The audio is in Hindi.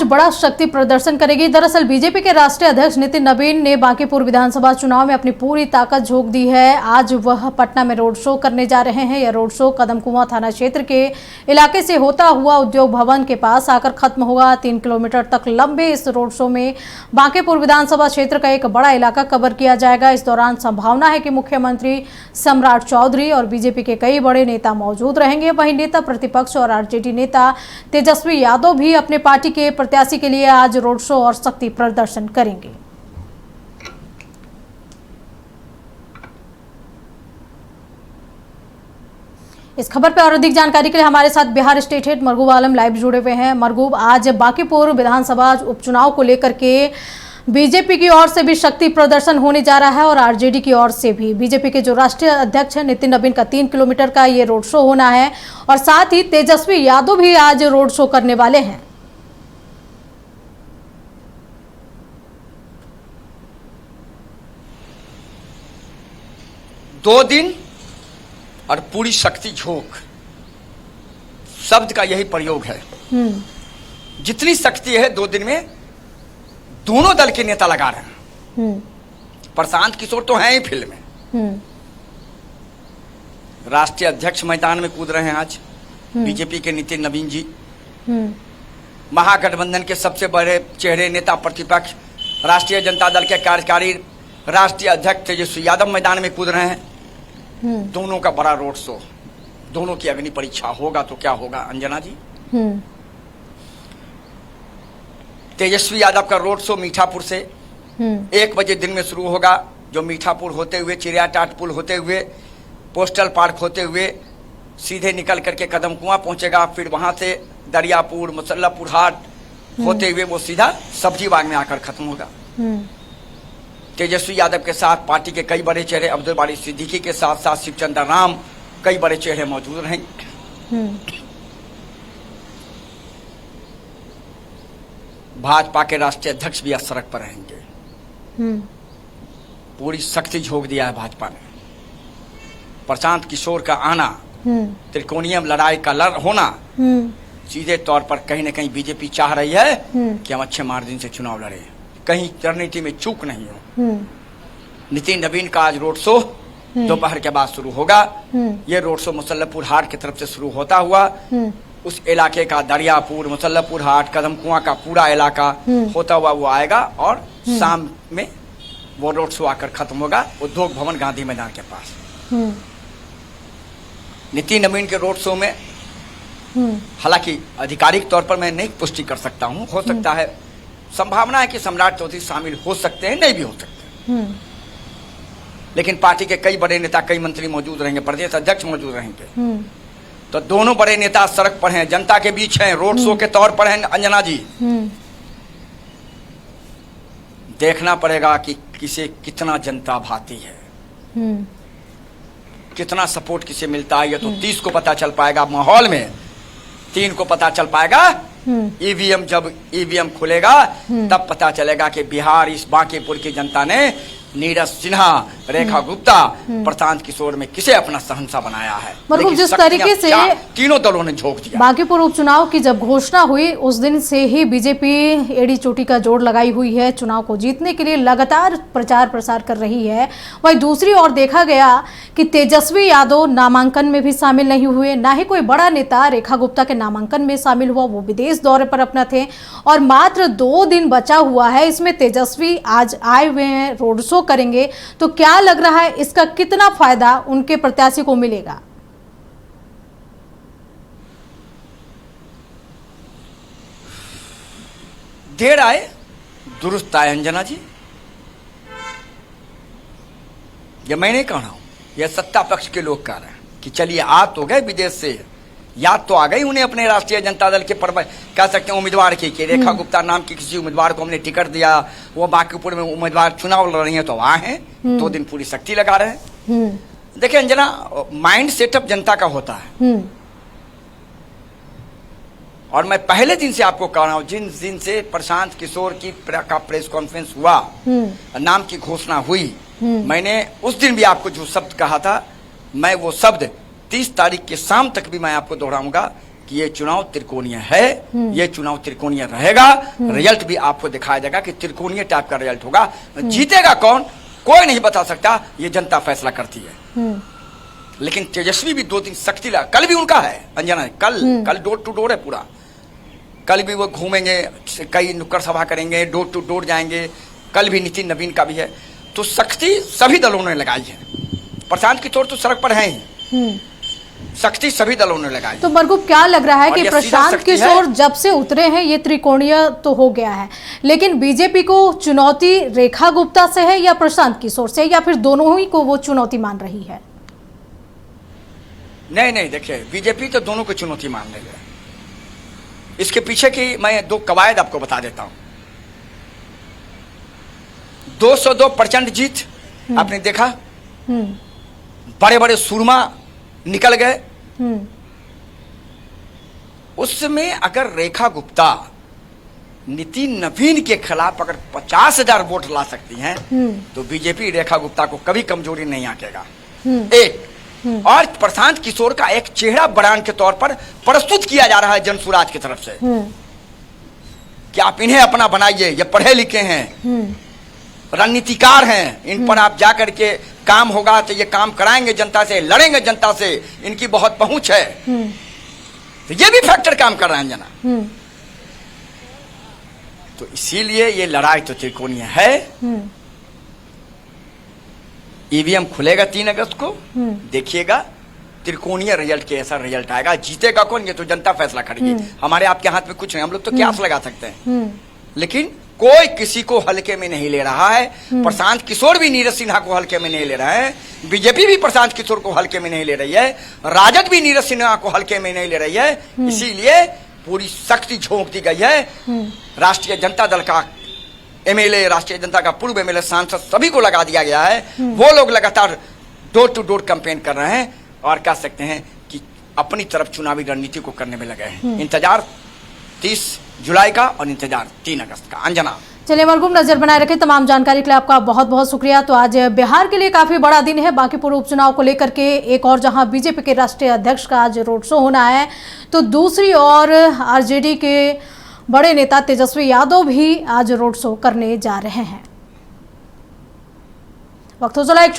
आज बड़ा शक्ति प्रदर्शन करेगी। दरअसल बीजेपी के राष्ट्रीय अध्यक्ष नितिन नवीन ने बांकीपुर विधानसभा चुनाव में अपनी पूरी ताकत झोंक दी है। आज वह पटना में रोड शो करने जा रहे हैं। यह रोड शो कदमकुआं थाना क्षेत्र के इलाके से होता हुआ उद्योग भवन के पास आकर खत्म होगा। 3 किलोमीटर तक लंबे इस रोड शो में बांकीपुर विधानसभा क्षेत्र का एक बड़ा इलाका कवर किया जाएगा। इस दौरान संभावना है कि मुख्यमंत्री सम्राट चौधरी और बीजेपी के कई बड़े नेता मौजूद रहेंगे। वहीं नेता प्रतिपक्ष और आरजेडी नेता तेजस्वी यादव भी अपने पार्टी के प्रत्याशी के लिए आज रोड शो और शक्ति प्रदर्शन करेंगे। इस खबर पर और अधिक जानकारी के लिए हमारे साथ बिहार स्टेट हेड मरगूब आलम लाइव जुड़े हुए हैं। मरगूब, आज बांकीपुर विधानसभा उपचुनाव को लेकर के बीजेपी की ओर से भी शक्ति प्रदर्शन होने जा रहा है और आरजेडी की ओर से भी। बीजेपी के जो राष्ट्रीय अध्यक्ष हैं नितिन नवीन का 3 किलोमीटर का ये रोड शो होना है और साथ ही तेजस्वी यादव भी आज रोड शो करने वाले हैं। दो दिन और पूरी शक्ति झोंक शब्द का यही प्रयोग है। जितनी शक्ति है 2 दिन में दोनों दल के नेता लगा रहे हैं। प्रशांत किशोर तो हैं ही फील्ड में, राष्ट्रीय अध्यक्ष मैदान में कूद रहे हैं आज। बीजेपी के नितिन नवीन जी, महागठबंधन के सबसे बड़े चेहरे नेता प्रतिपक्ष राष्ट्रीय जनता दल के कार्यकारी राष्ट्रीय अध्यक्ष तेजस्वी यादव मैदान में कूद रहे हैं। दोनों का बड़ा रोड शो, दोनों की अग्नि परीक्षा होगा तो क्या होगा अंजना जी। तेजस्वी यादव का रोड शो मीठापुर से 1 बजे दिन में शुरू होगा, जो मीठापुर होते हुए चिड़ियाटाट पुल होते हुए पोस्टल पार्क होते हुए सीधे निकल करके कदमकुआं पहुंचेगा। फिर वहां से दरियापुर मुसल्लापुर हाट होते हुए वो सीधा सब्जी बाग में आकर खत्म होगा। तेजस्वी यादव के साथ पार्टी के कई बड़े चेहरे, अब्दुल बारी सिद्दीकी के साथ साथ शिवचंद्र राम, कई बड़े चेहरे मौजूद रहेंगे। भाजपा के राष्ट्रीय अध्यक्ष भी आज सड़क पर रहेंगे। पूरी शक्ति झोंक दिया है भाजपा ने। प्रशांत किशोर का आना, त्रिकोणीय लड़ाई का होना, सीधे तौर पर कहीं न कहीं बीजेपी चाह रही है कि हम अच्छे मार्जिन से चुनाव लड़े, कहीं रणनीति में चूक नहीं हो। नितिन नवीन का आज रोड शो दोपहर के बाद शुरू होगा। ये रोड शो मुसल्लापुर हाट की तरफ से शुरू होता हुआ उस इलाके का दरियापुर, मुसल्लापुर हाट, कदमकुआं का पूरा इलाका होता हुआ वो आएगा और शाम में वो रोड शो आकर खत्म होगा उद्योग भवन गांधी मैदान के पास। नितिन नवीन के रोड शो में हालांकि आधिकारिक तौर पर मैं नहीं पुष्टि कर सकता हूँ, हो सकता है, संभावना है कि सम्राट चौधरी शामिल हो सकते हैं, नहीं भी हो सकते हैं। लेकिन पार्टी के कई बड़े नेता, कई मंत्री मौजूद रहेंगे, प्रदेश अध्यक्ष मौजूद रहेंगे। तो दोनों बड़े नेता सड़क पर हैं, जनता के बीच हैं, रोड शो के तौर पर हैं। अंजना जी, देखना पड़ेगा कि किसे कितना जनता भाती है, कितना सपोर्ट किसे मिलता है। ये तो 30 को पता चल पाएगा माहौल में, 3 को पता चल पाएगा। ईवीएम जब ईवीएम खुलेगा तब पता चलेगा कि बिहार इस बांकीपुर की जनता ने नीरज सिन्हा, रेखा गुप्ता, प्रशांत किशोर में किसे अपना सहंसा बनाया है। मतलब जिस तरीके से तीनों दलों ने झोंक दिया। बांकीपुर उपचुनाव की जब घोषणा हुई उस दिन से ही बीजेपी एड़ी चोटी का जोड़ लगाई हुई है। चुनाव को जीतने के लिए लगातार प्रचार प्रसार कर रही है। वहीं दूसरी ओर देखा गया कि तेजस्वी यादव नामांकन में भी शामिल नहीं हुए, ना ही कोई बड़ा नेता रेखा गुप्ता के नामांकन में शामिल हुआ। वो विदेश दौरे पर अपना थे और मात्र 2 दिन बचा हुआ है। इसमें तेजस्वी आज आए हुए हैं, रोड शो करेंगे, तो क्या लग रहा है इसका कितना फायदा उनके प्रत्याशी को मिलेगा? देर आए दुरुस्त आए अंजना जी, ये मैं नहीं कह रहा हूं, ये सत्ता पक्ष के लोग कह रहे हैं कि चलिए आ तो गए विदेश से, याद तो आ गई उन्हें अपने राष्ट्रीय जनता दल के कह सकते हैं उम्मीदवार की कि रेखा गुप्ता नाम की किसी उम्मीदवार को हमने टिकट दिया, वो बांकीपुर में उम्मीदवार चुनाव लड़ रही है तो वहां है। 2 दिन पूरी शक्ति लगा रहे हैं। देखिए अंजना, माइंड सेटअप जनता का होता है और मैं पहले दिन से आपको कह रहा हूं, जिन दिन से प्रशांत किशोर का प्रेस कॉन्फ्रेंस हुआ, नाम की घोषणा हुई, मैंने उस दिन भी आपको जो शब्द कहा था, मैं वो शब्द 30 तारीख के शाम तक भी मैं आपको दोहराऊंगा कि ये चुनाव त्रिकोणीय है, ये चुनाव त्रिकोणीय रहेगा। रिजल्ट भी आपको दिखाया जाएगा कि त्रिकोणीय टाइप का रिजल्ट होगा। जीतेगा कौन कोई नहीं बता सकता, ये जनता फैसला करती है। लेकिन तेजस्वी भी 2 दिन शक्ति लगा, कल भी उनका है अंजना, कल डोर टू डोर है पूरा। कल भी वो घूमेंगे, कई नुक्कड़ सभा करेंगे, डोर टू डोर जाएंगे। कल भी नितिन नवीन का भी है। तो शक्ति सभी दलों ने लगाई है। प्रशांत किशोर तो सड़क पर हैं ही, शक्ति सभी दलों ने लगाई। तो मरगूब क्या लग रहा है कि प्रशांत किशोर जब से उतरे हैं ये त्रिकोणीय तो हो गया है, लेकिन बीजेपी को चुनौती रेखा गुप्ता से है या प्रशांत किशोर से, या फिर दोनों ही को वो चुनौती मान रही है? नहीं, देखिए बीजेपी तो दोनों को चुनौती मान रही है। इसके पीछे की मैं 2 कवायद आपको बता देता हूं। 202 प्रचंड जीत आपने देखा, बड़े बड़े सूरमा निकल गए। उसमें अगर रेखा गुप्ता नितिन नवीन के खिलाफ अगर 50,000 वोट ला सकती हैं, तो बीजेपी रेखा गुप्ता को कभी कमजोरी नहीं आकेगा। एक और प्रशांत किशोर का एक चेहरा ब्रांड के तौर पर प्रस्तुत किया जा रहा है जन सुराज की तरफ से कि आप इन्हें अपना बनाइए, ये पढ़े लिखे हैं, रणनीतिकार हैं, इन पर आप जाकर के काम होगा तो ये काम कराएंगे जनता से, लड़ेंगे जनता से, इनकी बहुत पहुंच है। तो ये भी फैक्टर काम कर रहे हैं जना। तो इसीलिए ये लड़ाई तो त्रिकोणीय है। ईवीएम खुलेगा 3 अगस्त को, देखिएगा त्रिकोणीय रिजल्ट के ऐसा रिजल्ट आएगा। जीतेगा कौन ये तो जनता फैसला करेगी। हमारे आपके हाथ में कुछ नहीं, हम लोग तो क्यास लगा सकते हैं, लेकिन कोई किसी को हल्के में नहीं ले रहा है। प्रशांत किशोर भी नीरज सिन्हा को हल्के में नहीं ले रहा है, बीजेपी भी प्रशांत किशोर को हल्के में नहीं ले रही है, राजद भी नीरज सिन्हा को हल्के में नहीं ले रही है। इसीलिए पूरी शक्ति झोंक दी गई है। राष्ट्रीय जनता दल का एमएलए, राष्ट्रीय जनता का पूर्व एमएलए, सांसद सभी को लगा दिया गया है। वो लोग लगातार डोर टू डोर कैंपेन कर रहे हैं और कह सकते हैं कि अपनी तरफ चुनावी रणनीति को करने में लगे हैं। इंतजार 30 जुलाई का और इंतजार 3 अगस्त का। अंजना, चलिए मरगूब, नजर बनाए रखें। तमाम जानकारी के लिए आपका बहुत बहुत शुक्रिया। तो आज बिहार के लिए काफी बड़ा दिन है। बांकीपुर उपचुनाव को लेकर के एक और जहां बीजेपी के राष्ट्रीय अध्यक्ष का आज रोड शो होना है, तो दूसरी ओर आरजेडी के बड़े नेता तेजस्वी यादव भी आज रोड शो करने जा रहे हैं। वक्त हो चला एक छोटा